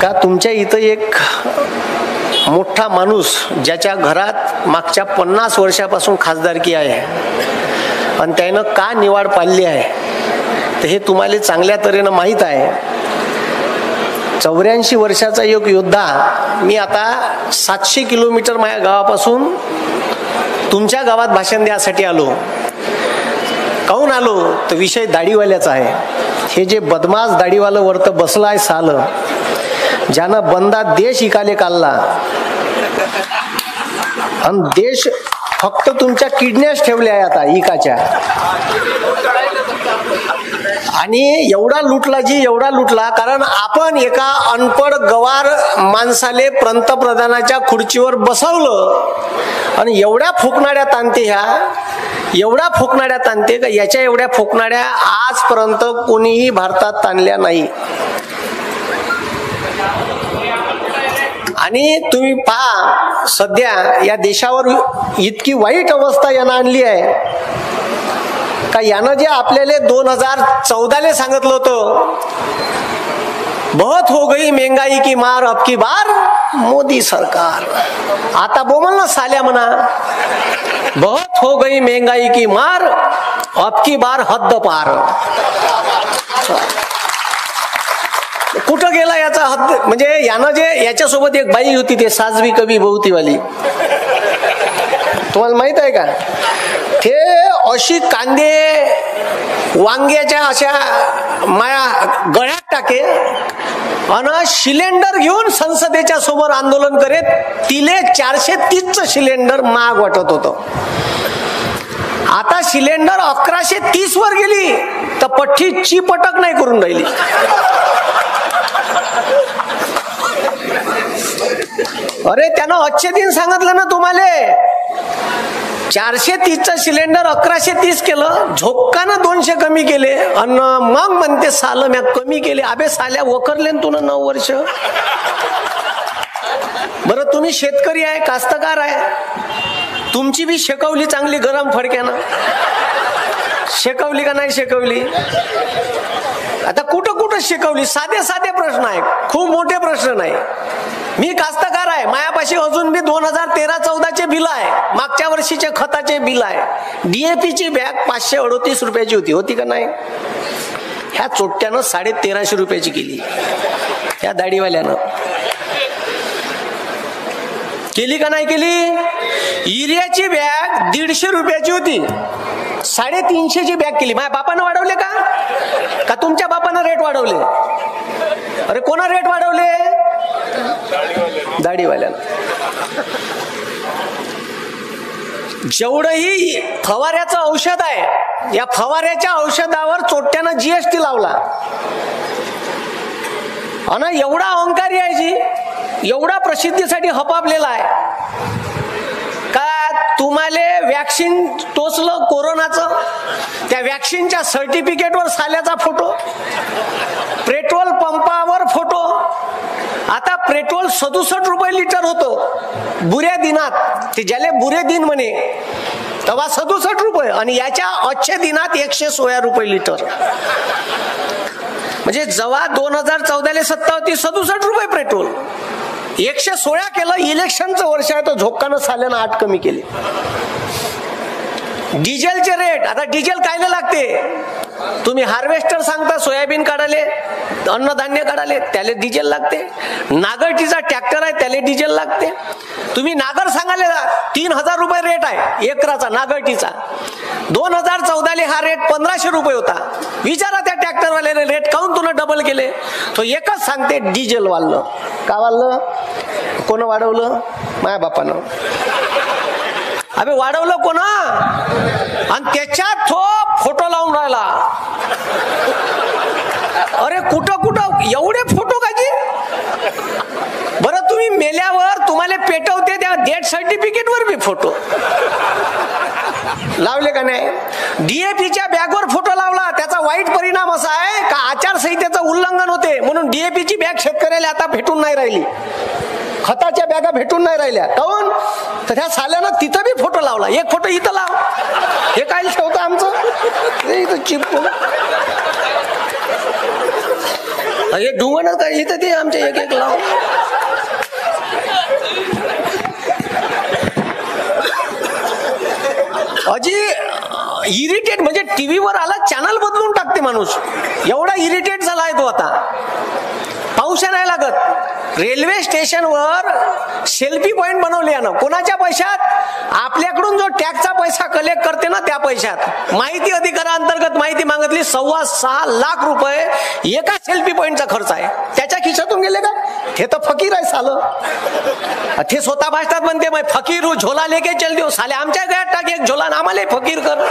का तुमच्या इथं एक मोठा माणूस ज्याच्या घरात मागच्या 50 वर्षापासून खासदारकी आहे आणि त्यानं का निवाड पाडली आहे तर हे तुम्हाला चांगल्या तऱ्हेनं माहीत आहे. 84 वर्षाचा एक योद्धा. मी आता 700 किलोमीटर माझ्या गावापासून तुमच्या गावात भाषण द्यासाठी आलो. काहून आलो तर विषय दाढीवाल्याचा आहे. हे जे बदमाश दाढीवालं वरत बसलाय साल, ज्यानं बंदा देश इकाले काढला आणि देश फक्त तुमच्या किडन्याच ठेवल्या आहे आता इकाच्या. आणि एवढा लुटला जी एवढा लुटला कारण आपण एका अनपड गवार माणसाले पंतप्रधानाच्या खुर्चीवर बसवलं आणि एवढ्या फुकणाऱ्या ताणते एवढ्या फुकणाऱ्या ताणते का याच्या एवढ्या फुकणाऱ्या आजपर्यंत कोणीही भारतात ताणल्या नाही. आणि तुम्ही पहा सध्या या देशावर इतकी वाईट अवस्था यानं आणली आहे का यानं जे आपल्याला 2014 सांगितलं होतं, बहुत हो गई महंगाई की मार अब की बार मोदी सरकार. आता बोमल ना साल्या म्हणा, बहुत हो गई महंगाई की मार अब की बार हद्द पार. कुठं गेला याचा हद्द. म्हणजे यानं जे याच्यासोबत एक बाई होती ते साजवी कवी बहुतीवाली, तुम्हाला माहित आहे का? ते अशी कांदे वांग्याच्या अशा माया गळ्यात टाके आणि सिलेंडर घेऊन संसदेच्या समोर आंदोलन करेत. तिले 430चं सिलेंडर महाग वाटत होतं. आता सिलेंडर 1130 वर गेली तर पठ्ठी चिपटक नाही करून राहिली. अरे त्यानं अच्छे दिन सांगितलं ना तुम्हाला, 430चं सिलेंडर 1130 केलं, झोक्कानं 200 कमी केले आणि मग म्हणते साल म्या कमी केले. अबे साल्या वखरले तुला 9 वर्ष. बरं तुम्ही शेतकरी आहे, कास्तकार आहे, तुमची बी शेकवली चांगली गरम फडक्यानं. शेकवली का नाही शेकवली? आता कुठं कुठं शिकवली? साधे साधे प्रश्न आहे, खूप मोठे प्रश्न नाही. मी कास्तकार आहे, मायापाशी अजून बी 2013-14चे बिल आहे, मागच्या वर्षीचे खताचे बिल आहे. डीएपीची बॅग 538 रुपयाची होती का नाही? ह्या चोट्यानं 1350 रुपयाची केली. ह्या दाढीवाल्यानं केली का नाही केली? युरियाची बॅग 150 रुपयाची होती, 350ची बॅग केली. माझ्या बापानं वाढवले का तुमच्या बापानं रेट वाढवले? अरे कोणा रेट वाढवले? दाढीवाल्यानं. जेवढंही फवाऱ्याचं औषध आहे, या फवाऱ्याच्या औषधावर चोट्यानं जीएसटी लावला. आणि एवढा अहंकारी आहे जी, एवढा प्रसिद्धीसाठी हपापलेला आहे का तुम्हाला वॅक्सिन टोचलं कोरोनाचं, त्या वॅक्सिनच्या सर्टिफिकेटवर साल्याचा फोटो, पेट्रोल पंपावर फोटो. आता पेट्रोल 67 रुपये लिटर होतं बुऱ्या दिनात, ते ज्याले बुरे दिन म्हणे तेव्हा 67 रुपये, आणि याच्या अच्छे दिनात 116 रुपये लिटर. म्हणजे जेव्हा 2014 सत्ता होती 67 रुपये पेट्रोल, 116 केलं. इलेक्शनचं वर्ष आहे तर झोक्कानं साल्यानं 8 कमी केले. डिझेलचे रेट, आता डिझेल कायला लागते? तुम्ही हार्वेस्टर सांगता सोयाबीन काढाले, अन्नधान्य काढाले, त्याला डिझेल लागते. नागरटीचा ट्रॅक्टर आहे त्याला डिझेल लागते. तुम्ही नागर सांगाले 3000 रुपये रेट आहे एकराचा नागरटीचा. 2014 हा रेट 1500 रुपये होता. विचारा त्या ट्रॅक्टरवाल्याने रेट काऊन तुला डबल केले? तो एकच सांगते, डिझेल वाढलं. का वाढलं? कोण वाढवलं? माझ्या बापानं. अबे वाढवलं कोण? आणि त्याच्यात तो फोटो लावून राहिला. अरे कुठं कुठं एवढे फोटो काजी? बरं तुम्ही मेल्यावर तुम्हाला पेटवते त्या डेथ सर्टिफिकेट वर बी फोटो लावले का नाही? डीएपीच्या बॅगवर फोटो लावला, त्याचा वाईट परिणाम असा आहे का आचारसंहितेचं उल्लंघन होते म्हणून डीएपीची बॅग शेतकऱ्याला आता भेटून नाही राहिली, खताच्या बॅगा भेटून नाही राहिल्या. काऊन? तर त्या साल्यानं तिथं बी फोटो लावला. एक फोटो इथं लाव, हे काय ठेवतं आमचं इथं चिपकून. हे डुंगण काय इथं ते आमच्या एक एक लाव. अजी इरिटेट म्हणजे टीव्हीवर आला चॅनल बदलून टाकते माणूस, एवढा इरिटेट झाला आहे तो आता. पाऊस नाही लागत. रेल्वे स्टेशनवर सेल्फी पॉइंट बनवले ना. कोणाच्या पैशात? आपल्याकडून जो टॅक्सचा पैसा कलेक्ट करते ना त्या पैशात. माहिती अधिकारांतर्गत माहिती मागितली, 6.25 लाख रुपये एका सेल्फी पॉइंटचा खर्च आहे. त्याच्या खिशातून गेले का? हे तर फकीर आहे सालं. ते स्वतः भाषणात म्हणते मैं फकीर हूं, झोला लेके चल देऊ. साले आमच्या गळ्यात टाक एक झोला, आम्हाला फकीर कर.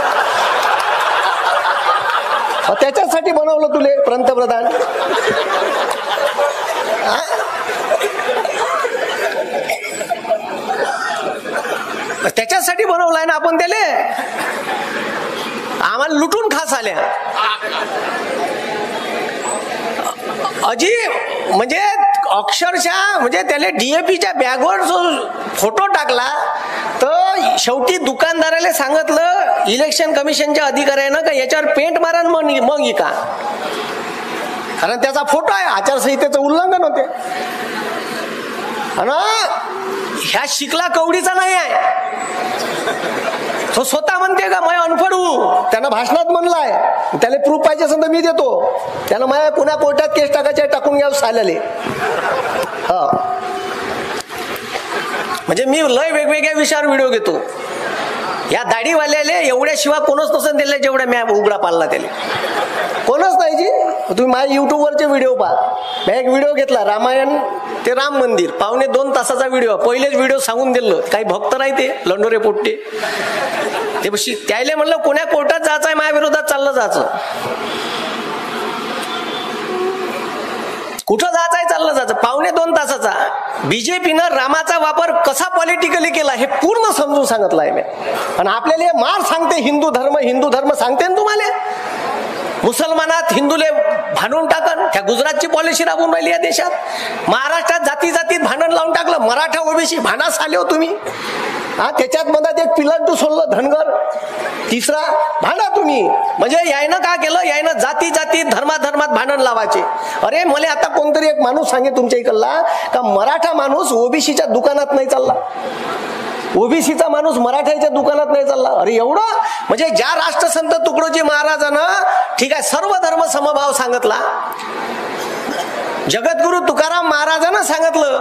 त्याच्यासाठी बनवलं तुले पंतप्रधान. त्याच्यासाठी बनवलाय ना आपण त्याले. आम्हाला लुटून खास आल्या. अजी म्हणजे अक्षरशः म्हणजे त्याला डीएपीच्या बॅगवर जो फोटो टाकला तर शेवटी दुकानदाराला सांगितलं इलेक्शन कमिशनच्या अधिकाऱ्यानं का याच्यावर पेंट मारा मग इका, कारण त्याचा फोटो आहे. आचारसंहितेचं उल्लंघन होते. ह्या शिकला कवडीचा नाही आहे. तो स्वतः म्हणते का मैं अनफड हूं. त्यानं भाषणात म्हणलाय. त्याला प्रूफ पाहिजे असेल तर मी देतो. त्यानं माझ्या पुण्या कोर्टात केस टाकायचे, टाकून घ्यावं साल्याले. हा म्हणजे मी लय वेगवेगळ्या विषयावर व्हिडिओ घेतो. या दाढीवाल्याले एवढ्या शिवाय कोणच नसेल दिले जेवढ्या मी उघडा पाळला त्याला. कोणच नाही जी. तुम्ही माझ्या युट्यूबवरचे व्हिडिओ पहा. मी एक व्हिडिओ घेतला रामायण ते राम मंदिर, 2.25 तासाचा व्हिडिओ. पहिलेच व्हिडिओ सांगून दिलं. काही भक्त नाही ते लंडोरे पोट्टे ते त्याला म्हणलं कोण्या कोर्टात जायचं आहे, माझ्या विरोधात चाललं जायचं. कुठं जायचंय चाललं जायचं. 2.25 तासाचा. बीजेपीनं रामाचा वापर कसा पॉलिटिकली केला हे पूर्ण समजून सांगितलं आहे मी. आणि आपल्याला मार सांगते हिंदू धर्म सांगते ना तुम्हाला. मुसलमानात हिंदूले भांडून टाकन. त्या गुजरातची पॉलिसी राबवून राहिली या देशात. महाराष्ट्रात जातीत भांडण लावून टाकलं. मराठा ओबीसी भांडास आले हो तुम्ही. त्याच्यात मधात एक पिलांटू सोडलं धनगर. तिसरा भांडा तुम्ही. म्हणजे यायनं काय केलं, यायनं जातीत धर्मात भांडण लावायचे. अरे मला आता कोणतरी एक माणूस सांगे तुमच्या इकडला का मराठा माणूस ओबीसीच्या दुकानात नाही चालला, ओबीसीचा माणूस मराठ्याच्या दुकानात नाही चालला. अरे एवढं म्हणजे ज्या राष्ट्रसंत तुकडोजी महाराजानं ठीक आहे सर्व धर्म समभाव सांगितला. जगद्गुरु तुकाराम महाराजांना सांगितलं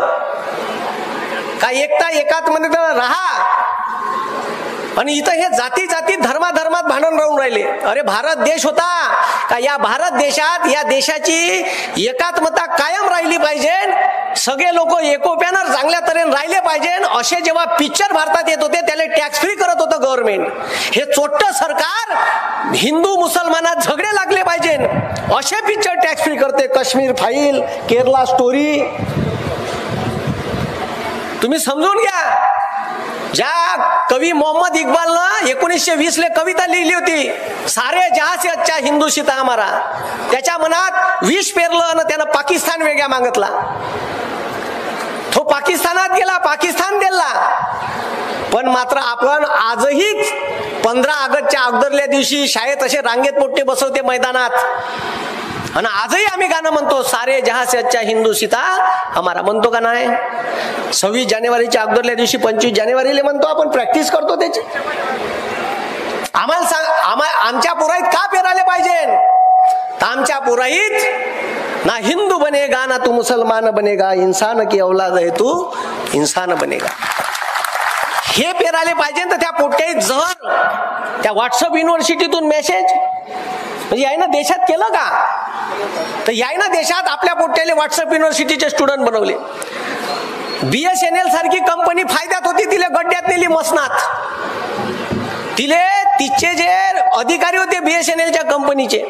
का एकता एकात्मतेत राहा. आणि इथं हे जातीत धर्मात भांडण राहून राहिले. अरे भारत देश होता का, या भारत देशात या देशाची एकात्मता कायम राहिली पाहिजे. सगळे लोक एकोप्यानं चांगल्या तऱ्हेने राहिले पाहिजे. असे जेव्हा पिक्चर भारतात येत होते त्याला टॅक्स फ्री करत होतं गव्हर्नमेंट. हे चोट्ट सरकार हिंदू मुसलमानात झगडे लागले पाहिजे असे पिक्चर टॅक्स फ्री करते. Kashmir file, Kerala story. तुम्ही समजून घ्या. ज्या कवी मोहम्मद इक्बालनं 1920 कविता लिहिली होती, सारे जहां से अच्छा हिंदू सीता हमारा. त्याच्या मनात विष पेरलं आणि त्यानं पाकिस्तान वेगळा मागितला. तो पाकिस्तानात गेला, पाकिस्तान दिला. पण मात्र आपण आजही 15 ऑगस्टच्या अगोदरल्या दिवशी शाळेत असे रांगेत पोट्टे बसवते मैदानात. आणि आजही आम्ही गाणं म्हणतो, सारे जहां से अच्छा हिंदू सीता हमारा. म्हणतो का नाही? 26 जानेवारीच्या अगोदरल्या दिवशी 25 जानेवारीला म्हणतो आपण, प्रॅक्टिस करतो त्याची. आम्हाला सांग, आमच्या पुराईत का पेरायला पाहिजे? आमच्या पुराईत ना हिंदू बनेगा ना तू मुसलमान बनेगा, इंसान की औलाद है तू इंसान बनेगा. हे पेरायला पाहिजे. तर त्या पोट्यात जर त्या व्हॉट्सअप युनिव्हर्सिटीतून मेसेज म्हणजे यायनं देशात केलं का, तर यायनं देशात आपल्या पोट्याले व्हॉट्सअप युनिव्हर्सिटीचे स्टुडंट बनवले. BSNL सारखी कंपनी फायद्यात होती, तिला गड्ड्यात नेली मसनात. तिचे जे अधिकारी होते BSNLच्या कंपनीचे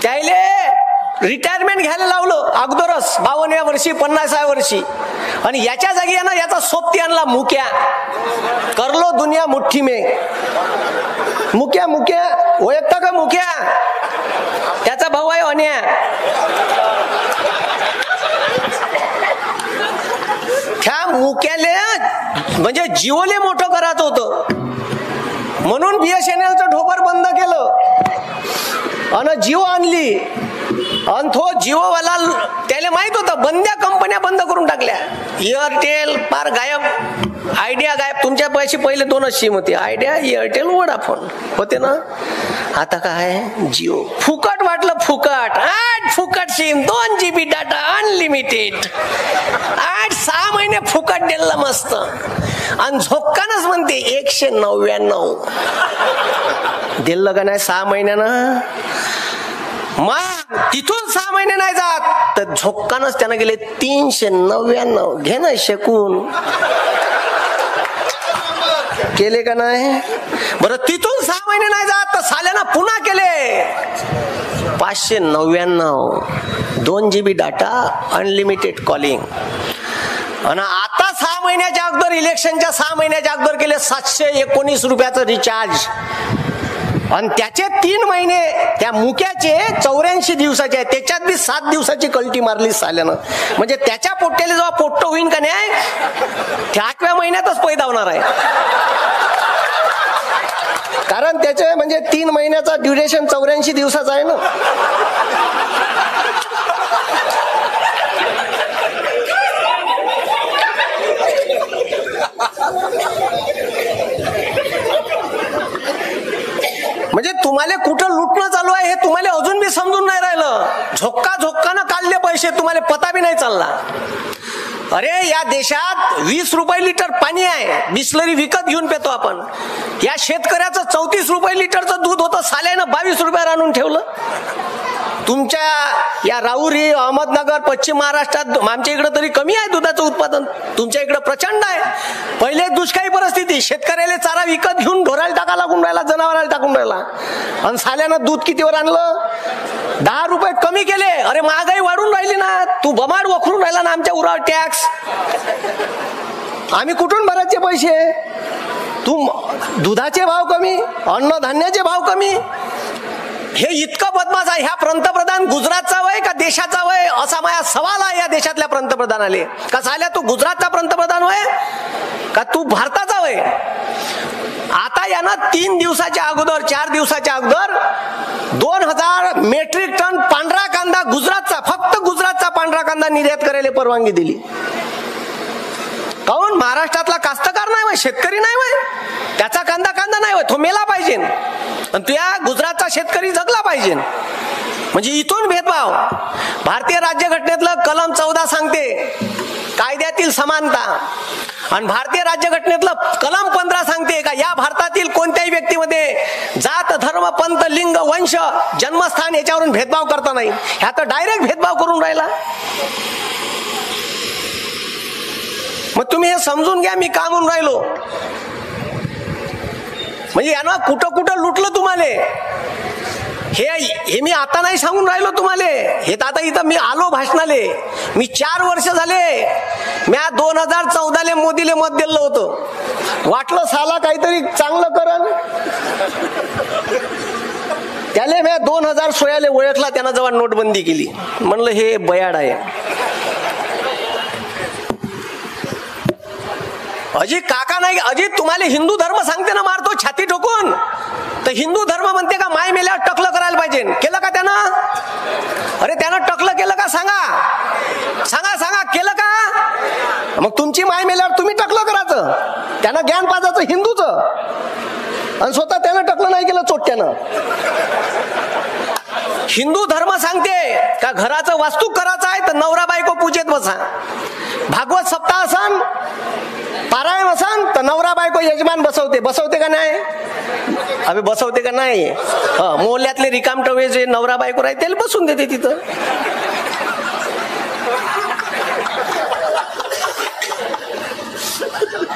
त्याले रिटायरमेंट घ्यायला लावलं अगोदरच 52व्या वर्षी 50व्या वर्षी. आणि याच्या जागी ना याचा सोबती आणला मुक्या. करलो दुनिया मुठ्ठी में. मुक्या ओळखता का मुक्या? त्याचा भाऊ आहे अन्या. त्या मुक्याले म्हणजे जिओले मोठं करायचं होतं म्हणून BSNLचं ढोबर बंद केलं आणि जिओ आणली. आणि तो जिओवाला त्याला माहित होतं बंद्या कंपन्या बंद करून टाकल्या. एअरटेल पार गायब, आयडिया गायब. तुमच्या पैसे पहिले 2च सिम होते, आयडिया, एअरटेल, वोडाफोन होते ना. आता काय जिओ फुकट वाटलं, फुकट. 8 फुकट सिम, 2 GB डाटा अनलिमिटेड. 6 महिने फुकट दिलं मस्त. आणि झोक्कानच म्हणते 199 दिलं का नाही 6 महिन्यानं. मग तिथून 6 महिने नाही जात तर झोक्कानच त्यानं गेले 399. घे ना शकून. केले का नाही. बरं तिथून 6 महिने नाही जात तर साल्यानं पुन्हा केले 599. 2 GB डाटा अनलिमिटेड कॉलिंग. आणि आता 6 महिन्याच्या अगोदर, इलेक्शनच्या 6 महिन्याच्या अगोदर केले 719 रुपयाचं रिचार्ज. आणि त्याचे 3 महिने त्या मुक्याचे 84 दिवसाचे आहे. त्याच्यात बी 7 दिवसाची कल्टी मारली साल्यानं. म्हणजे त्याच्या पोट्याला जेव्हा पोट्ट होईन का नाही त्या 8व्या महिन्यातच पैदा होणार आहे. कारण त्याचे म्हणजे 3 महिन्याचा ड्युरेशन 84 दिवसाचा आहे ना. म्हणजे तुम्हाला कुठं लुटणं चालू आहे हे तुम्हाला अजून बी समजून नाही राहिलं. झोक्कानं काढले पैसे, तुम्हाला पता बी नाही चालला. अरे या देशात 20 रुपये लिटर पाणी आहे, बिस्लरी विकत घेऊन पितो आपण. या शेतकऱ्याचं 34 रुपये लिटरचं दूध होतं, साल्यानं 22 रुपयावर आणून ठेवलं. तुमच्या या राहुरी, अहमदनगर, पश्चिम महाराष्ट्रात, आमच्या इकडे तरी कमी आहे दुधाचं उत्पादन, तुमच्या इकडे प्रचंड आहे. पहिले दुष्काळी परिस्थिती, शेतकऱ्याला चारा विकत घेऊन ढोराला टाका लागून राहिला, जनावराला टाकून राहिला. आणि साल्यानं दूध कितीवर आणलं? 10 रुपये कमी केले. अरे महागाई वाढून राहिली ना, तू बमाड वखरून राहिला ना आमच्या उरावर टॅक्स. आम्ही कुठून भरायचे पैसे? तू दुधाचे भाव कमी, अन्नधान्याचे भाव कमी. हे इतकं बदमाश आहे. ह्या पंतप्रधान गुजरातचा वय का देशाचा वय असा माझा सवाल आहे या देशातल्या पंतप्रधानाले. का साल्या तू गुजरातचा पंतप्रधान वय का तू भारताचा वय? आता यानं 3 दिवसाच्या अगोदर, 4 दिवसाच्या अगोदर 2000 मेट्रिक टन पांढरा कांदा गुजरातचा, फक्त गुजरातचा पांढरा कांदा निर्यात करायला परवानगी दिली. काऊन? महाराष्ट्रातला कास्तकार नाही वय, शेतकरी नाही वय, त्याचा कांदा नाही वय, तो मेला पाहिजे. आणि तुया गुजरातचा शेतकरी जगला पाहिजे. म्हणजे इथून भेदभाव. भारतीय राज्यघटनेतलं कलम 14 सांगते कायद्यातील समानता. आणि भारतीय राज्यघटनेतलं कलम 15 सांगते का या भारतातील कोणत्याही व्यक्तीमध्ये जात, धर्म, पंथ, लिंग, वंश, जन्मस्थान याच्यावरून भेदभाव करता नाही. ह्या तर डायरेक्ट भेदभाव करून राहिला. मग तुम्ही हे समजून घ्या मी का म्हणून राहिलो. म्हणजे यानं कुठं कुठं लुटलं तुम्हाला. हे मी आता नाही सांगून राहिलो तुम्हाला. हे तर आता इथं मी आलो भाषणाले. मी 4 वर्ष झाले. मी 2014 मोदीले मत दिलं होतं. वाटलं साला काहीतरी चांगलं करन. त्याले मी 2016 ओळखला त्यानं जेव्हा नोटबंदी केली. म्हणलं हे बयाड आहे. अजित काका नाही, अजित तुम्हाला हिंदू धर्म सांगते ना मारतो छाती ठोकून. तर हिंदू धर्म म्हणते का माय मेल्यावर टकलं करायला पाहिजे. केलं का त्यानं? अरे त्यानं टकलं केलं का? सांगा केलं का? मग तुमची माय मेल्यावर तुम्ही टकलं करायचं. त्यानं ज्ञान पाजायचं हिंदूचं आणि स्वतः त्यानं टकलं नाही केलं चोट्यानं. हिंदू धर्म सांगते का घराचं वास्तू करायचं आहे तर नवरा बायको पूजेत बसा. भागवत सप्ताह असन, पारायण असन तर नवरा बायको यजमान बसवते का नाही? अबे बसवते का नाही? मोहल्ल्यातले रिकामटवे जे नवरा बायको राहते त्याला बसून देते तिथं.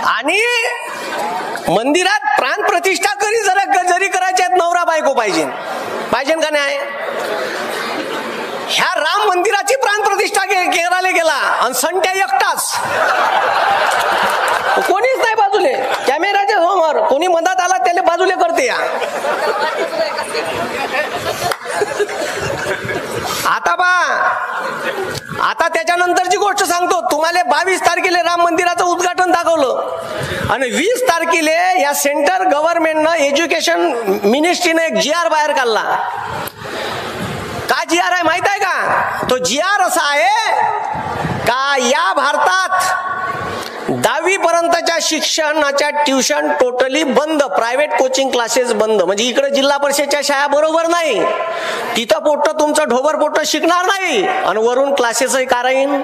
आणि मंदिरात प्राण प्रतिष्ठा जरी करायच्यात नवरा बायको पाहिजे का नाही? ह्या राम मंदिराची प्राण प्रतिष्ठा करायला गेला आणि संट्या एकटाच, कोणीच नाही बाजूले. कॅमेराच्या समोर कोणी मधात आला त्याला बाजूले करते. आता त्याच्यानंतरची गोष्ट सांगतो तुम्हाला. 22 तारखेला राम मंदिराचं उद्घाटन दाखवलं आणि 20 तारखेला या सेंट्रल गव्हर्नमेंटनं एज्युकेशन मिनिस्ट्रीने एक GR बाहेर काढला. का जी आर आहे माहित आहे का? तो जी आर असा आहे का या भारतात 10वी पर्यंतच्या शिक्षणाच्या ट्युशन टोटली बंद, प्रायव्हेट कोचिंग क्लासेस बंद. म्हणजे इकडे जिल्हा परिषदच्या शाळा बरोबर नाही, तिथं पोट्ट तुमचं ढोबर पोट्ट शिकणार नाही आणि वरून क्लासेसही का राहीन.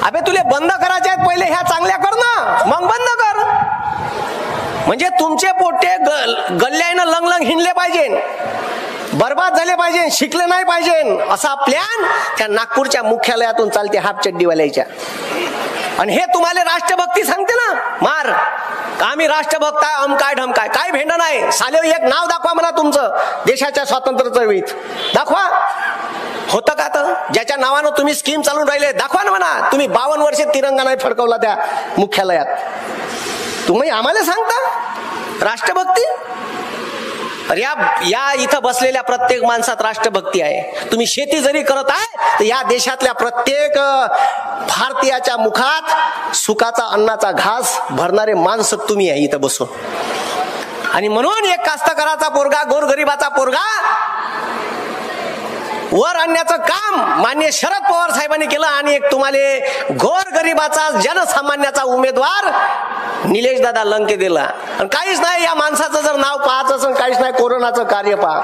अबे तुले बंद करायचे आहेत, पहिले ह्या चांगल्या कर ना, मग बंद कर. म्हणजे तुमचे पोट्टे गल्ल्यानं लंग हिंडले पाहिजे, बर्बाद झाले पाहिजे, शिकले नाही पाहिजे, असा प्लॅन त्या नागपूरच्या मुख्यालयातून चालते हाफ चड्डीवाल्याच्या. आणि हे तुम्हाला राष्ट्रभक्ती सांगते ना, मार आम्ही राष्ट्रभक्त आहे, अमकाय ढमकाय, काय भेंड नाही. साले एक नाव दाखवा मला तुमचं देशाच्या स्वातंत्र्य चळवळीत, दाखवा. होतं का? तर ज्याच्या नावानं तुम्ही स्कीम चालून राहिले दाखवा ना म्हणा. तुम्ही 52 वर्षे तिरंगा नाही फडकवला त्या मुख्यालयात, तुम्ही आम्हाला सांगता राष्ट्रभक्ती. अरे या इथं बसलेल्या प्रत्येक माणसात राष्ट्रभक्ती आहे. तुम्ही शेती जरी करत आहे तर या देशातल्या प्रत्येक भारतीयाच्या मुखात सुखाचा अन्नाचा घास भरणारे माणसं तुम्ही आहे इथं बसून. आणि म्हणून एक कास्तकाराचा पोरगा, गोरगरिबाचा पोरगा वर आणण्याचं काम माननीय शरद पवार साहेबांनी केलं. आणि एक तुम्हाला गोरगरिबाचा जनसामान्याचा उमेदवार निलेश दादा लंके दिला. आणि काहीच नाही, या माणसाचं जर नाव पाहायचं असेल काहीच नाही, कोरोनाचं कार्य पहा.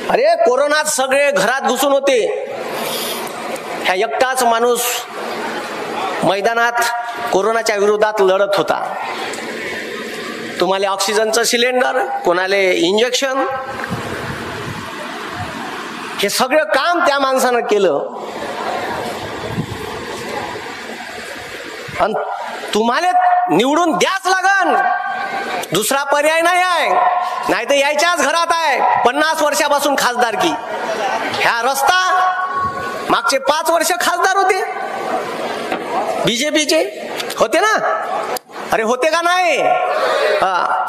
अरे कोरोनात सगळे घरात घुसून होते, ह्या एकटाच माणूस मैदानात कोरोनाच्या विरोधात लढत होता. तुम्हाला ऑक्सिजनचं सिलेंडर, कोणाला इंजेक्शन, हे सगळं काम त्या माणसानं केलं. आणि तुम्हाला निवडून द्याच लागन, दुसरा पर्याय नाही आहे. नाही तर यायच्याच घरात आहे 50 वर्षापासून खासदारकी. ह्या रस्ता मागचे 5 वर्ष खासदार होते बीजेपीचे, होते ना? अरे होते का नाही?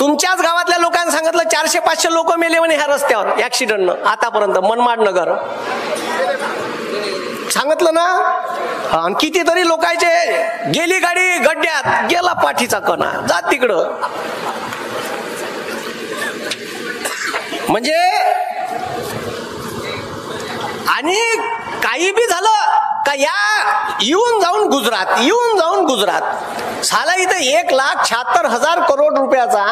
तुमच्याच गावातल्या लोकांनी सांगितलं 400-500 लोक मेले म्हणे ह्या रस्त्यावर ऍक्सिडेंटनं आतापर्यंत. मनमाड नगर सांगितलं ना. आणि कितीतरी लोकांचे गेली गाडी गड्ड्यात, गेला पाठीचा कणा, जा तिकडं. म्हणजे आणि काही बी झालं का या येऊन जाऊन गुजरात साला इथं 1,76,000 करोड रुपयाचा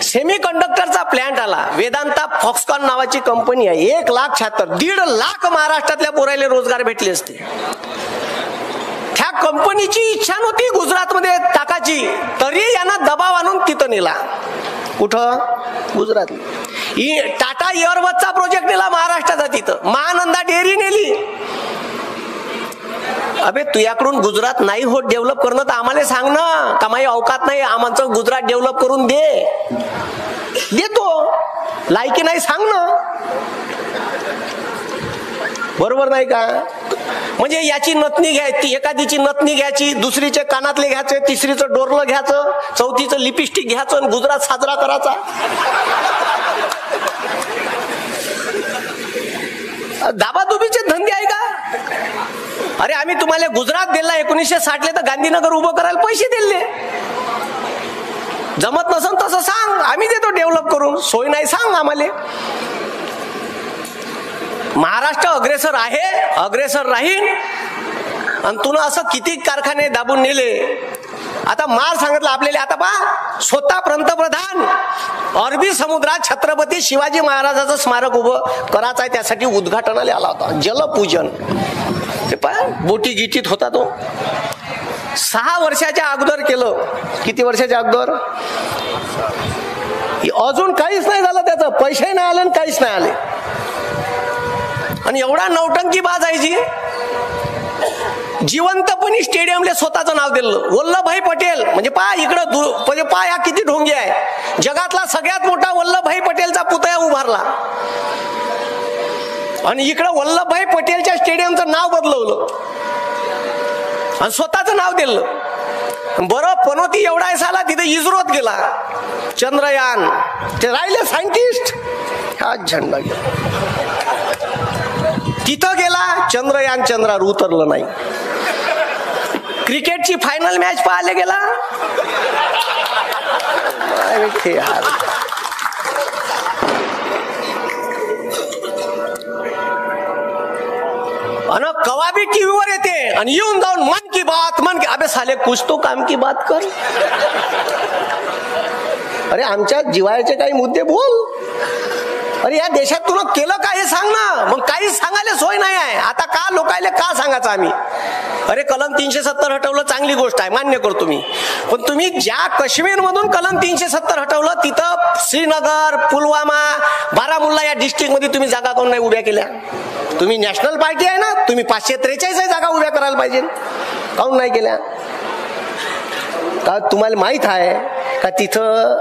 सेमी कंडक्टरचा प्लांट आला. वेदांता फॉक्सकॉन नावाची कंपनी आहे. 1,76,000, 1.5 लाख महाराष्ट्रातल्या पोरायला रोजगार भेटले असते. त्या कंपनीची इच्छा नव्हती गुजरातमध्ये टाकायची, तरी यांना दबाव आणून तिथं नेला. कुठं? गुजरात. टाटा एअरबसचा प्रोजेक्ट नेला महाराष्ट्राचा, तिथं महानंदा डेअरी नेली. अबे तुझ्याकडून गुजरात नाही होत डेव्हलप करणं तर आम्हाला सांग ना, का माझी अवकात नाही, आम्हाला गुजरात डेव्हलप करून देतो, लायकी नाही सांग ना. बरोबर नाही का? म्हणजे याची नथनी घ्यायची, एखादीची नथनी घ्यायची, दुसरीचे कानातले घ्यायचे, तिसरीचं डोरलं घ्यायचं, चौथीचं लिपस्टिक घ्यायचं आणि गुजरात साजरा करायचा. दाबादुबीचे धंदे आहे का? अरे आम्ही तुम्हाला गुजरात दिला 1960 तर गांधीनगर उभं करायला पैसे दिले. जमत नसन तसं सांग, आम्ही देतो डेव्हलप करून. सोय नाही सांग आम्हाला. महाराष्ट्र अग्रेसर आहे, अग्रेसर राहील. आणि तुला असं किती कारखाने दाबून नेले. आता मार सांगितलं आपल्याला. आता पहा, स्वतः पंतप्रधान अरबी समुद्रात छत्रपती शिवाजी महाराजाचं स्मारक उभं करायचं आहे, त्यासाठी उद्घाटनाला आला होता. जलपूजन ते पहा, बोटी गिटीत होता तो. 6 वर्षाच्या अगोदर केलं. किती वर्षाच्या अगोदर? अजून काहीच नाही झालं, त्याचं पैसे नाही आले आणि काहीच नाही आले. आणि एवढा नौटंकी बाजायची. जिवंतपणी स्टेडियमला स्वतःचं नाव दिलं, वल्लभभाई पटेल. म्हणजे पहा इकडं, म्हणजे पहा या किती ढोंगी आहे. जगातला सगळ्यात मोठा वल्लभभाई पटेलचा पुतळा उभारला आणि इकडं वल्लभभाई पटेलच्या स्टेडियमचं नाव बदलवलं आणि स्वतःचं नाव दिलं. बरं पनोती एवढा आहे साला, तिथे इस्रोत गेला. चंद्रयान ते राहिले सायंटिस्ट, हा झेंडा गेला. तिथं गेला चंद्रयान, चंद्रावर उतरलं नाही. क्रिकेटची फायनल मॅच पाहायला गेला, आणि कवा बी टीव्हीवर येते आणि येऊन जाऊन मन की बात अबे साले कुछ तो काम की बात कर. अरे आमच्या जिवाळ्याचे काही मुद्दे बोल. अरे या देशात तुला केलं काय हे सांग ना. मग काहीच सांगायला सोय नाही आहे आता. का लोकायले का सांगायचं आम्ही. अरे कलम 370 हटवलं चांगली गोष्ट आहे, मान्य करतो मी. पण तुम्ही ज्या काश्मीर मधून कलम 370 हटवलं तिथं श्रीनगर, पुलवामा, बारामुल्ला या डिस्ट्रिक्ट मध्ये तुम्ही जागा कोण नाही उभ्या केल्या. तुम्ही नॅशनल पार्टी आहे ना, तुम्ही 543 जागा उभ्या करायला पाहिजे, काऊन नाही केल्या. का तुम्हाला माहित आहे का तिथं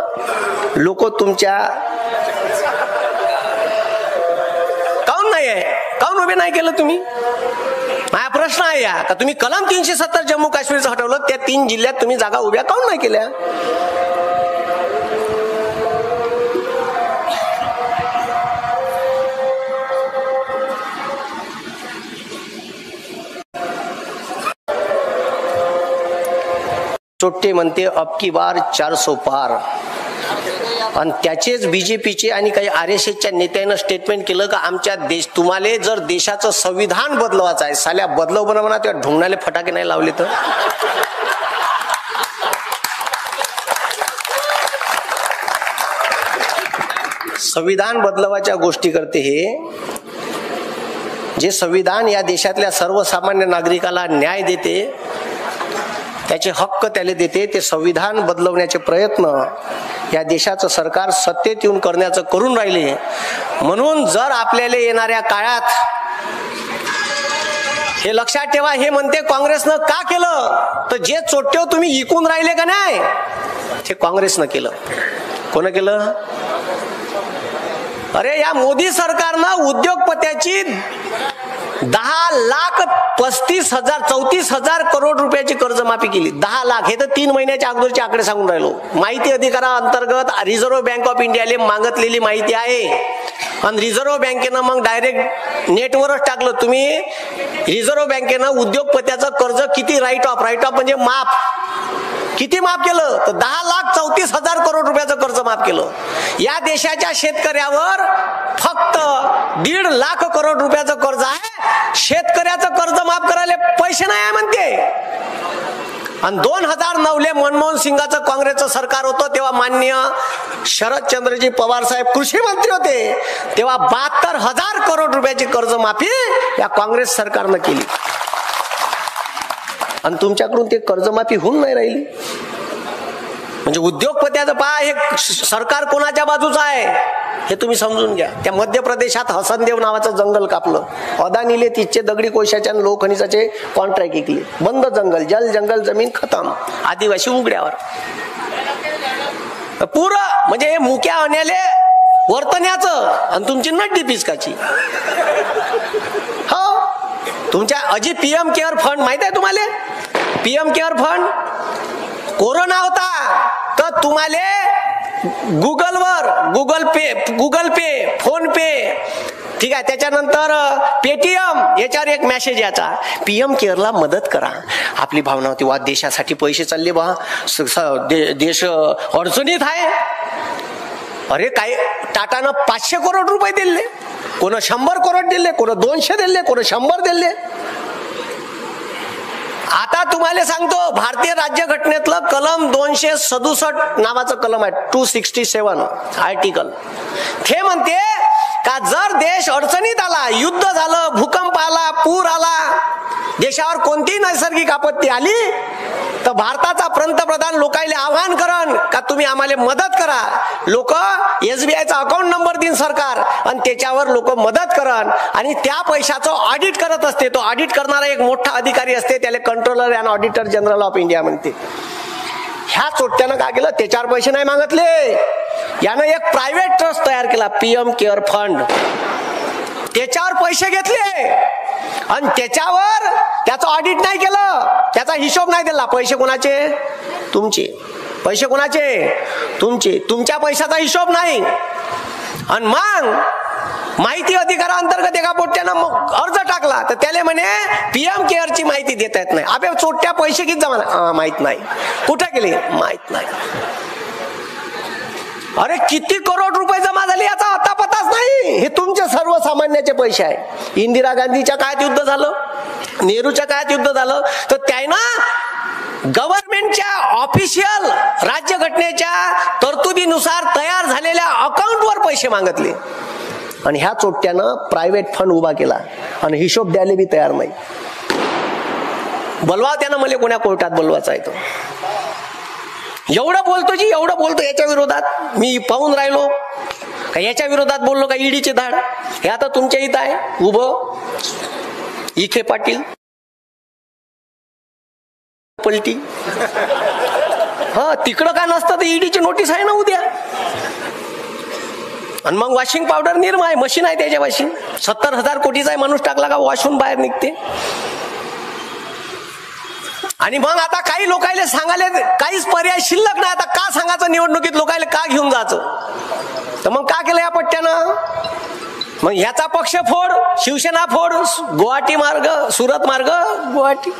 लोक तुमच्या काऊन नाही आहे, काऊन उभे नाही केलं तुम्ही. माझा प्रश्न आहे या का तुम्ही कलम 370 जम्मू काश्मीरचं हटवलं, त्या 3 जिल्ह्यात तुम्ही जागा उभ्या काऊन नाही केल्या. चोट्टे म्हणते अब की बार 400 पार. आणि त्याचेच बीजेपीचे आणि काही RSSच्या नेत्यानं स्टेटमेंट केलं का आमच्या देश तुम्हाला जर देशाचं संविधान बदलवायचं आहे, साल्या बदलव म्हणा तेव्हा ढोंगणाले फटाके नाही लावले तर. संविधान बदलवायच्या गोष्टी करते हे जे संविधान या देशातल्या सर्वसामान्य नागरिकाला न्याय देते, त्याचे हक्क त्याला देते, ते संविधान बदलवण्याचे प्रयत्न या देशाचं सरकार सत्तेत येऊन करण्याचं करून राहिले. म्हणून जर आपल्याला येणाऱ्या काळात हे लक्षात ठेवा, हे म्हणते काँग्रेसनं का केलं तर जे चोट्टे तुम्ही इकून राहिले का नाही ते काँग्रेसनं केलं. कोण केलं. अरे या मोदी सरकारनं उद्योगपत्याची 10,35,000 करोड रुपयाची कर्जमाफी केली. 10 लाख हे तर 3 महिन्याच्या अगोदरचे आकडे सांगून राहिलो. माहिती अधिकाराअंतर्गत रिझर्व्ह बँक ऑफ इंडियाने मागितलेली माहिती आहे. आणि रिझर्व्ह बँकेनं मग डायरेक्ट नेटवरच टाकलं तुम्ही रिझर्व्ह बँकेनं उद्योगपत्याचं कर्ज किती राईट ऑफ म्हणजे माफ किती माफ केलं तर 10,34,000 करोड रुपयाचं कर्ज माफ केलं. या देशाच्या शेतकऱ्यावर फक्त 1.5 लाख करोड रुपयाचं कर्ज आहे. शेतकऱ्याचं कर्ज माफ करायला पैसे नाही आहे म्हणते. आणि 2009 मनमोहन सिंगाचं काँग्रेसचं सरकार होतं तेव्हा माननीय शरदचंद्रजी पवार साहेब कृषी मंत्री होते, तेव्हा 72,000 करोड रुपयाची कर्जमाफी या काँग्रेस सरकारनं केली. आणि तुमच्याकडून ते कर्जमाफी होऊन नाही राहिली. म्हणजे उद्योगपत्याचं पहा हे सरकार कोणाच्या बाजूचं आहे हे तुम्ही समजून घ्या. त्या मध्य प्रदेशात हसनदेव नावाचं जंगल कापलं, अदानीले तिचे दगडी कोळशाच्या लोखनिसाचे कॉन्ट्रॅक्ट विकले, बंद जंगल, जंगल जमीन खतम, आदिवासी उघड्यावर. पुरं म्हणजे हे मुक्या आणले वर्तण्याचं आणि तुमची नड्डी पिचकाची. हो तुमच्या अजी PM केअर फंड माहित आहे तुम्हाला. PM केअर फंड कोरोना होता तर तुम्हाला गुगल पे फोन पे ठीक आहे, त्याच्यानंतर पेटीएम याच्यावर एक मेसेज याचा PM केअरला मदत करा. आपली भावना होती वा देशासाठी पैसे चालले बा, देश अडचणीत आहे. अरे काय टाटानं 500 करोड रुपये दिले, कोण 100 करोड दिले, कोण 200 दिले, कोण 100 दिले. आता तुम्हाला सांगतो भारतीय राज्यघटनेतलं कलम 267 नावाचं कलम आहे, 267 आर्टिकल. ते म्हणते का जर देश अडचणीत आला, युद्ध झालं, भूकंप आला, पूर आला, देशावर कोणतीही नैसर्गिक आपत्ती आली तर भारताचा पंतप्रधान लोकांना आवाहन करन का तुम्ही आम्हाला मदत करा. लोक SBIचा अकाउंट नंबर देईन सरकार आणि त्याच्यावर लोक मदत करन आणि त्या पैशाचं ऑडिट करत असते. तो ऑडिट करणारा एक मोठा अधिकारी असते, त्याला controller and auditor general of India म्हणते. ह्या चोट्यानं काय केलं, त्याच्यावर पैसे नाही मागितले, यानं एक प्रायव्हेट ट्रस्ट तयार केला PM केअर फंड, त्याच्यावर पैसे घेतले आणि त्याच्यावर त्याचं ऑडिट नाही केलं, त्याचा हिशोब नाही दिला. पैसे कोणाचे, तुमचे. पैसे कोणाचे, तुमचे. तुमच्या पैशाचा हिशोब नाही. आणि मग माहिती अधिकाराअंतर्गत एका पोट्ट्यानं अर्ज टाकला तर त्याला म्हणे PM केअरची माहिती देता येत नाही. अबे चोट्ट्या पैसे किती जमा, माहित नाही. कुठे गेले, माहित नाही. अरे किती करोड रुपये जमा झाले याचा आता पताच नाही. हे तुमचे सर्वसामान्य करण्याचे पैसे आहे. इंदिरा गांधीच्या काळात युद्ध झालं, नेहरूच्या काळात युद्ध झालं, तर त्यानं गव्हर्नमेंटच्या ऑफिशियल राज्यघटनेच्या तरतुदीनुसार तयार झालेल्या अकाउंटवर पैसे मागितले आणि ह्या चोट्यानं प्रायव्हेट फंड उभा केला आणि हिशोब द्यायला बी तयार नाही. बोलवा त्यानं मला कोण्या कोर्टात बोलवायचा आहे तो. एवढं बोलतो जी, एवढं बोलतो याच्या विरोधात. मी पाहून राहिलो का याच्या विरोधात बोललो का ईडीचे धाड. हे आता तुमच्या इथं आहे उभं इखे पाटील पलटी. हा तिकडं का नसतं तर ईडीची नोटीस आहे ना उद्या. आणि मग वॉशिंग पावडर निर्मा आहे, मशीन आहे त्याच्या वॉशिंग. 70,000 कोटीचा आहे, माणूस टाकला का वॉशून बाहेर निघते. आणि मग आता काही लोकायले सांगायला काहीच पर्याय शिल्लक नाही. आता का सांगायचं निवडणुकीत लोकायले का घेऊन जायचं. तर मग का केलं या पट्ट्यानं. मग ह्याचा पक्ष फोड, शिवसेना फोड, गुवाहाटी मार्ग, सुरत मार्ग गुवाहाटी.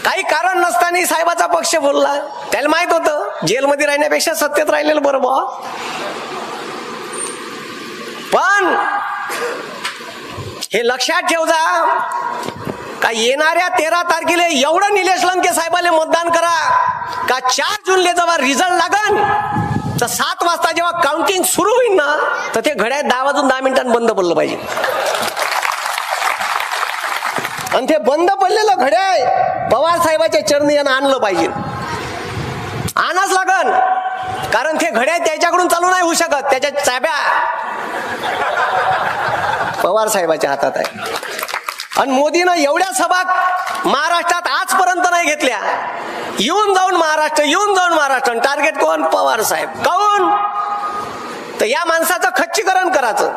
काही कारण नसताना साहेबाचा पक्ष बोलला. त्याला माहित होतं जेलमध्ये राहण्यापेक्षा सत्तेत राहिलेलं बरोबर. पण हे लक्षात ठेव जा का येणाऱ्या 13 तारखेला एवढं निलेश लंके साहेबाले मतदान करा का 4 जूनला जेव्हा रिझल्ट लागन तर 7 वाजता जेव्हा काउंटिंग सुरू होईल ना तर ते घड्याळ 10 वाजून 10 मिनिटांनी बंद पडलं पाहिजे. आणि ते बंद पडलेलं घड्याळ पवार साहेबाच्या चरणी यांना आणलं पाहिजे. आणाच लागन, कारण ते घड्याळ त्याच्याकडून चालू नाही होऊ शकत. त्याच्या चाब्या पवार साहेबाच्या हातात आहे. आणि मोदीनं एवढ्या सभा महाराष्ट्रात आजपर्यंत नाही घेतल्या. येऊन जाऊन महाराष्ट्र टार्गेट कोण, पवार साहेब. काऊन तर या माणसाचं खच्चीकरण करायचं.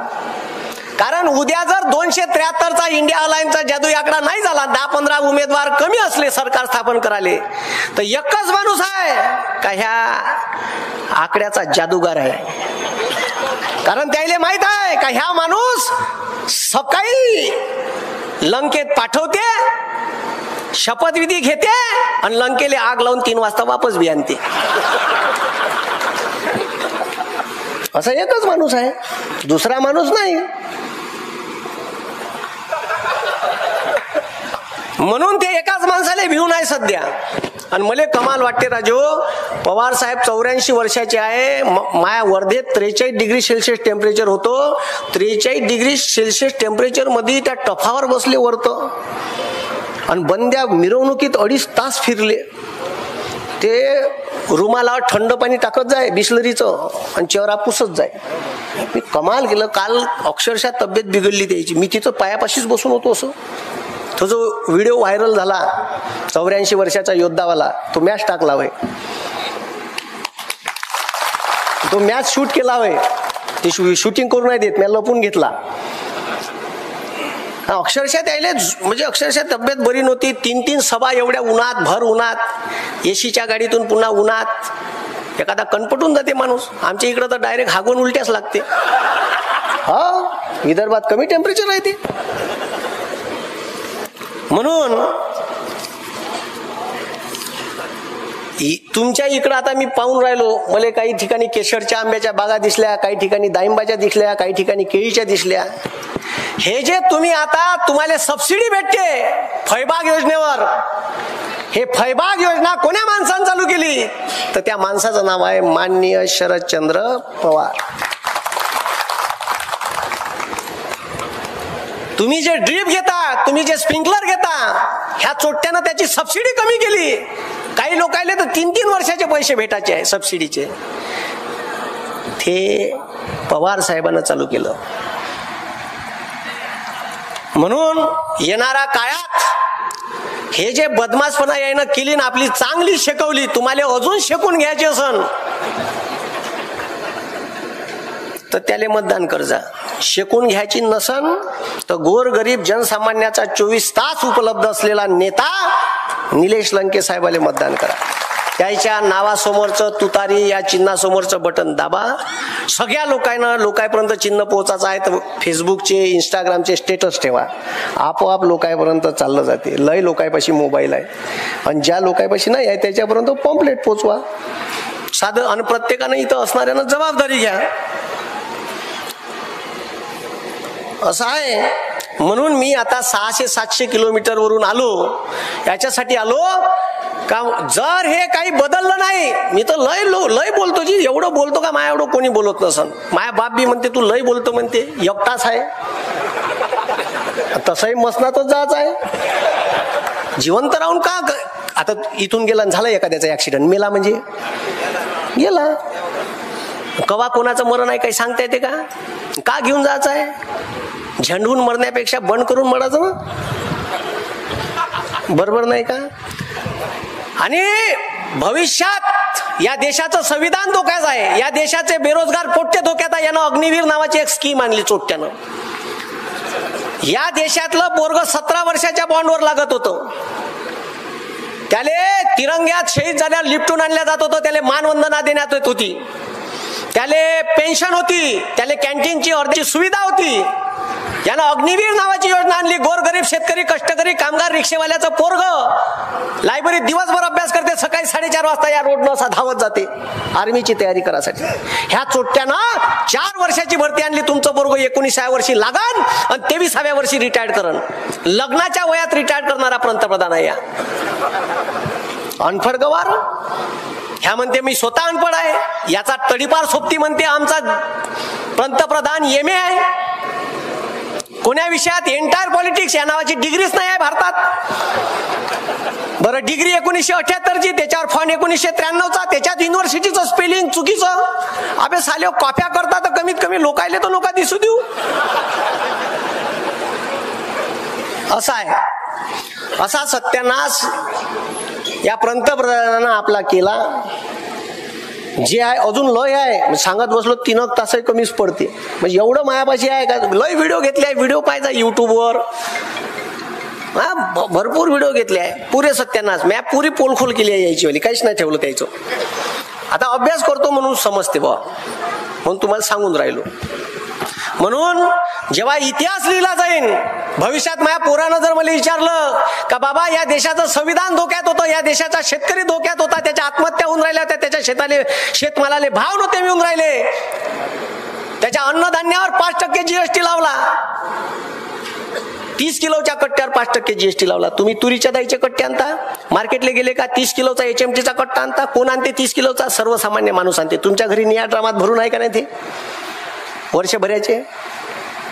कारण उद्या जर 273चा इंडिया अलायन्सचा जादू आकडा नाही झाला, 10-15 उमेदवार कमी असले सरकार स्थापन कराले, तर एकच माणूस आहे का ह्या आकड्याचा जादूगार आहे. कारण त्याला माहित आहे का ह्या माणूस सकाळी लंकेत पाठवते, शपथविधी घेते आणि लंकेला आग लावून 3 वाजता वापस बी आणते. असा एकच माणूस आहे, दुसरा माणूस नाही. म्हणून ते एकाच माणसाला भिवून आहे सध्या. आणि मला कमाल वाटते राजू, पवार साहेब 84 वर्षाचे आहे. माया वर्धेत 43 डिग्री सेल्सिअस टेम्परेचर होतो. 43 डिग्री सेल्सिअस टेम्परेचर मध्ये त्या टफावर बसले वरतं आणि बंद्या मिरवणुकीत 2.5 तास फिरले. ते रुमाला थंड पाणी टाकत जाय बिस्लरीचं आणि चेहरा पुसत जाय. मी कमाल केलं. काल अक्षरशः तब्येत बिघडली त्याची. मी तिथं पायापाशीच बसून होतो. असं तो जो व्हिडिओ व्हायरल झाला 84 वर्षाचा योद्धावाला, तो मॅच टाकला होय, तो मॅच शूट केला होय. ते शूटिंग करू नाही देत, मी लपून घेतला. अक्षरशः त्याला म्हणजे अक्षरशः तब्येत बरी नव्हती. 3-3 सभा एवढ्या उन्हात, भर उन्हात, एसीच्या गाडीतून पुन्हा उन्हात. एखादा कणपटून जाते माणूस. आमच्या इकडं तर डायरेक्ट हागून उलट्याच लागते. हा विदर्भात कमी टेम्परेचर आहे ते. म्हणून तुमच्या इकडं आता मी पाहून राहिलो, मला काही ठिकाणी केशरच्या आंब्याच्या बागा दिसल्या, काही ठिकाणी डाळिंबाच्या दिसल्या, काही ठिकाणी केळीच्या दिसल्या. हे जे तुम्ही आता तुम्हाला सबसिडी भेटते फळबाग योजनेवर, हे फळबाग योजना कोण्या माणसानं चालू केली तर त्या माणसाचं नाव आहे माननीय शरदचंद्र पवार. तुम्ही जे ड्रीप घेता, तुम्ही जे स्प्रिंकलर घेता, ह्या चोट्यानं त्याची सबसिडी कमी केली. काही लोकांना तर 3-3 वर्षाचे पैसे भेटायचे आहे सबसिडीचे. ते पवार साहेबांना चालू केलं. म्हणून येणाऱ्या काळात हे जे बदमाशपणा यायनं केली ना आपली चांगली शेकवली, तुम्हाला अजून शेकून घ्यायचे असन तर त्याला मतदान करजा. शेकून घ्यायची नसन तर गोर गरीब जनसामान्याचा 24 तास उपलब्ध असलेला नेता निलेश लंके साहेबाला मतदान करा. त्याच्या नावासमोरचं तुतारी या चिन्हासमोरचं बटन दाबा. सगळ्या लोकांपर्यंत चिन्ह पोहोचायचं आहे तर फेसबुकचे, इंस्टाग्रामचे स्टेटस ठेवा. आपोआप लोकांपर्यंत चाललं जाते. लय लोकांपाशी मोबाईल आहे आणि ज्या लोकांपाशी नाही आहे त्याच्यापर्यंत पॉम्पलेट पोचवा साधं. आणि प्रत्येकानं इथं असणाऱ्यानं जबाबदारी घ्या. असं आहे. म्हणून मी आता 600-700 किलोमीटर वरून आलो, याच्यासाठी आलो का जर हे काही बदललं नाही, मी तर लय बोलतो जी, एवढं बोलतो का माया एवढं कोणी बोलत नसन. माया बाप बी म्हणते तू लय बोलतो म्हणते, एकटाच आहे. तसंही मसनातच जायचं आहे. जिवंत राहून का, आता इथून गेला झालं एखाद्याचा ऍक्सिडेंट, मेला म्हणजे गेला. कवा कोणाचं मरण आहे काही सांगता येते का घेऊन जायचं आहे? झंडून मरण्यापेक्षा बंद करून मरायचं ना, बरोबर नाही का? आणि भविष्यात या देशाचं संविधान धोक्यात आहे, या देशाचे बेरोजगार पोट्टे धोक्यात आहे. यानं अग्निवीर नावाची एक स्कीम आणली चोट्ट्यानं. या देशातलं पोरग 17 वर्षाच्या बॉन्डवर लागत होतं, त्याले तिरंग्यात शहीद झाल्यावर लिफ्टून आणल्या जात होतं, त्याला मानवंदना देण्यात येत होती, त्याले पेन्शन होती, त्याला कॅन्टीनची अर्धी सुविधा होती. यानं अग्निवीर नावाची योजना आणली. गोरगरीब शेतकरी, कष्टकरी, कामगार, रिक्षेवाल्याचं पोरग लायब्ररीत दिवसभर अभ्यास करते, सकाळी 4:30 वाजता या रोडनं असा धावत जाते आर्मीची तयारी करासाठी. ह्या चोट्ट्यानं 4 वर्षाची भरती आणली. तुमचं पोरग 19व्या वर्षी लागन आणि 23व्या वर्षी रिटायर्ड करण. लग्नाच्या वयात रिटायर्ड करणारा पंतप्रधान आहे. या अनफड गवार ह्या म्हणते मी स्वतः अनपड आहे, याचा तडीपार सोबती म्हणते आमचा पंतप्रधान MA आहे. कोण्या विषयात एंटायर पॉलिटिक्स या नावाची डिग्रीच नाही आहे भारतात. बरं, डिग्री 1978ची, त्याच्यावर फॉन 1993चा, त्याच्यात युनिव्हर्सिटीचं स्पेलिंग चुकीचं. अबे साले कॉप्या करता तर कमीत कमी लोकायले तर नका दिसू देऊ. असा आहे, असा सत्यानाश या पंतप्रधानानं आपला केला. जे आहे अजून लय आहे, सांगत बसलो 3 तासही कमीच पडते. म्हणजे एवढं मायापाशी आहे का? लय व्हिडिओ घेतले आहे, व्हिडिओ पाहायचा युट्यूबवर, भरपूर व्हिडिओ घेतले आहे. पुरे सत्यानाश, मी पुरी पोलखोल केली आहे यायची वाली, काहीच नाही ठेवलं त्याचं. आता अभ्यास करतो म्हणून समजते बा, म्हणून तुम्हाला सांगून राहिलो. म्हणून जेव्हा इतिहास लिहिला जाईल भविष्यात, माझ्या पोरानं जर मला विचारलं का बाबा या देशाचं संविधान धोक्यात होतं, या देशाचा शेतकरी धोक्यात होता, त्याच्या आत्महत्या होऊन राहिल्या होत्या, त्याच्या शेतमालाले भाव नव्हते मिळून राहिले, त्याच्या अन्नधान्यावर 5% GST लावला, 30 किलोच्या कट्ट्यावर 5% GST लावला. तुम्ही तुरीच्या दाईचे कट्टे आणता, मार्केटला गेले का 30 किलोचा HMTचा कट्टा आणता. कोण आणते 30 किलोचा? सर्वसामान्य माणूस आणते. तुमच्या घरी निया ड्रामात भरून आहे का नाही ते वर्षभराचे?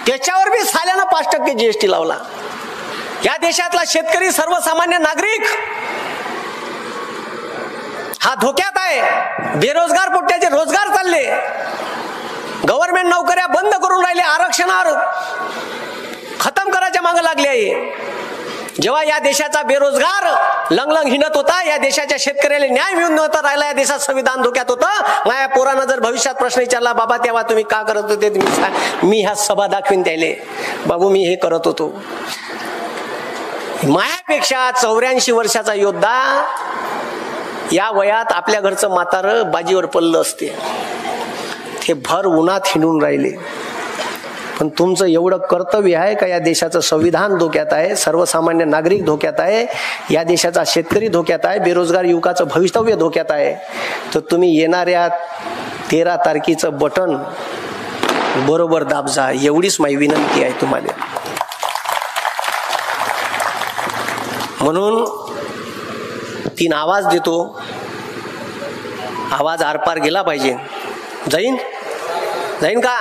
त्याच्यावर बी साल्यानं 5% GST लावला. या देशातला शेतकरी, सर्वसामान्य नागरिक हा धोक्यात आहे. बेरोजगार पोट्ट्याचे रोजगार चालले, गव्हर्नमेंट नोकऱ्या बंद करून राहिले, आरक्षणावर खतम करायच्या मागे लागले आहे. जेव्हा या देशाचा बेरोजगार लंगलंग हिंडत होता, या देशाच्या शेतकऱ्याला न्याय मिळून नव्हता राहिला, या देशात संविधान धोक्यात होतं. माझ्या पोरानं जर भविष्यात प्रश्न विचारला, बाबा तेव्हा तुम्ही का करत होते, मी ह्या सभा दाखवीन त्याले, बाबू मी हे करत होतो. मायापेक्षा 84 वर्षाचा योद्धा या वयात आपल्या घरचं म्हातार बाजीवर पडलं असते, ते भर उन्हात हिंडून राहिले. पण तुमचं एवढं कर्तव्य आहे का या देशाचं संविधान धोक्यात आहे, सर्वसामान्य नागरिक धोक्यात आहे, या देशाचा शेतकरी धोक्यात आहे, बेरोजगार युवकाचं भवितव्य धोक्यात आहे, तर तुम्ही येणाऱ्या 13 तारखेचं बटन बरोबर दाबजा, एवढीच माझी विनंती आहे तुम्हाला. म्हणून 3 आवाज देतो, आवाज आरपार गेला पाहिजे. जाईन का?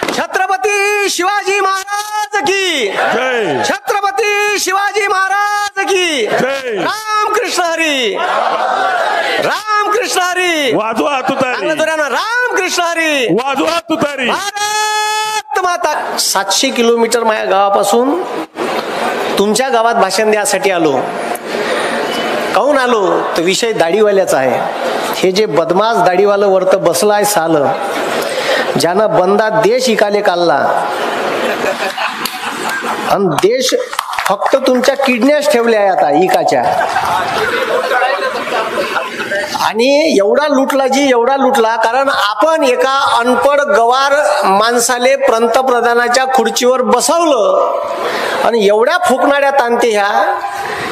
छत्रपती शिवाजी महाराज की जय. छत्रपती शिवाजी महाराज की जय. रामकृष्ण हरी, रामकृष्ण हरी. वाजवा तुतारी, रामकृष्ण हरी. वाजवा तुतारी. भारत माता. 700 किलोमीटर माझ्या गावापासून तुमच्या गावात भाषण द्यासाठी आलो. काहून आलो तर विषय दाढीवाल्याचा आहे. हे जे बदमाश दाढीवालं वरत बसलाय साल, ज्यानं बंदा देश इकाले काढला आणि देश फक्त तुमच्या किडन्याच ठेवल्या आहे आता इकाच्या. आणि एवढा लुटला जी, एवढा लुटला, कारण आपण एका अनपड गवार माणसाले पंतप्रधानाच्या खुर्चीवर बसवलं आणि एवढ्या फोकणाऱ्या ताणते,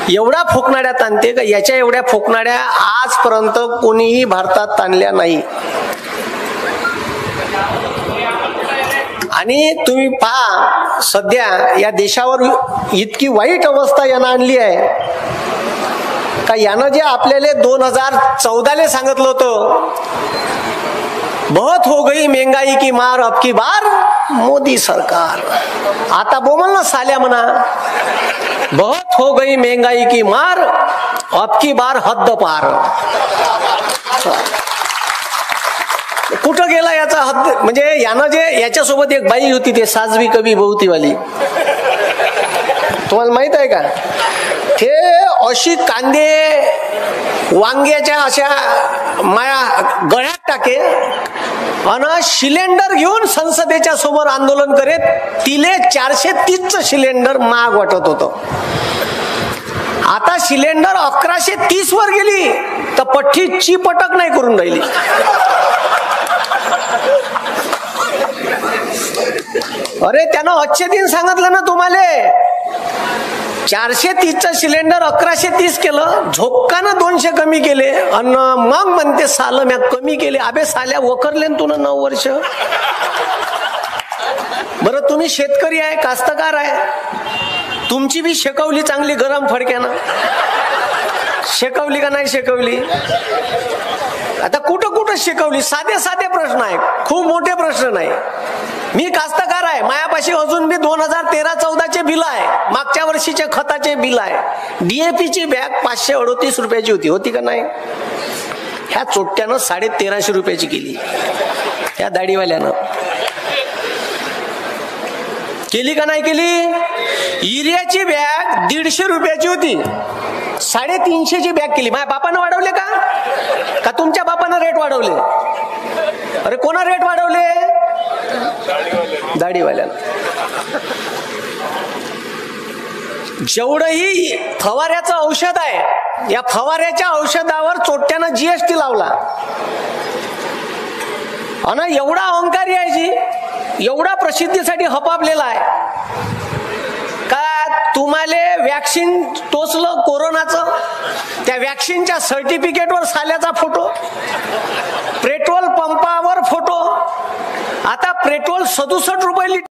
एवढ्या फोकणाऱ्या ताणते का याच्या एवढ्या फोकणाऱ्या आजपर्यंत कोणीही भारतात ताणल्या नाही. आणि तुम्ही पहा सध्या या देशावर इतकी वाईट अवस्था यानं आणली आहे का यानं जे आपल्याला 2014 सांगितलं होतं, बहुत हो गई महंगाई की मार अब की बार मोदी सरकार. आता बोमल ना साल्या म्हणा, बहुत हो गई महंगाई की मार अब की बार हद्द पार. कुठं गेला याचा हद्द? म्हणजे यानं जे याच्यासोबत एक बाई होती ते साजवी कवी बहुतीवाली, तुम्हाला माहित आहे का? ते अशी कांदे वांग्याच्या अशा माया गळ्यात टाके आणि सिलेंडर घेऊन संसदेच्या समोर आंदोलन करेत. तिले 430चं सिलेंडर महाग वाटत होतं. आता सिलेंडर 1130 वर गेली तर पठ्ठी चिपटक नाही करून राहिली. अरे त्यानं अच्छे दिन सांगितलं ना तुम्हाला, 430चं सिलेंडर 1130 केलं, झोक्कानं 200 कमी केले आणि मग म्हणते साल म्या कमी केले. अबे साल्या वखरले तुला 9 वर्ष. बरं तुम्ही शेतकरी आहे, कास्तकार आहे, तुमची बी शेकवली चांगली गरम फडक्यानं, शेकवली का नाही शेकवली? आता कुठं कुठं शिकवली? साधे साधे प्रश्न आहे, खूप मोठे प्रश्न नाही. मी कास्तकार आहे, मायापाशी अजून मी 2013-14चे बिल आहे, मागच्या वर्षीचे खताचे बिल आहे. DAPची बॅग 538 रुपयाची होती का नाही? ह्या चोट्ट्यानं 1350 रुपयाची केली, ह्या दाढीवाल्यानं केली का नाही केली? युरियाची बॅग 150 रुपयाची होती, 350ची बॅग केली. माझ्या बापानं वाढवले का तुमच्या बापानं रेट वाढवले? अरे कोणा रेट वाढवले? दाढीवाल्यानं. जेवढंही फवाऱ्याचं औषध आहे, या फवाऱ्याच्या औषधावर चोट्ट्यानं GST लावला. आणि एवढा अहंकारी आहे जी, एवढा प्रसिद्धीसाठी हपापलेला आहे का तुम्हाला वॅक्सिन टोचलं कोरोनाचं, त्या वॅक्सिनच्या सर्टिफिकेटवर साल्याचा फोटो, पेट्रोल पंपावर फोटो. आता पेट्रोल 67 रुपये लिटर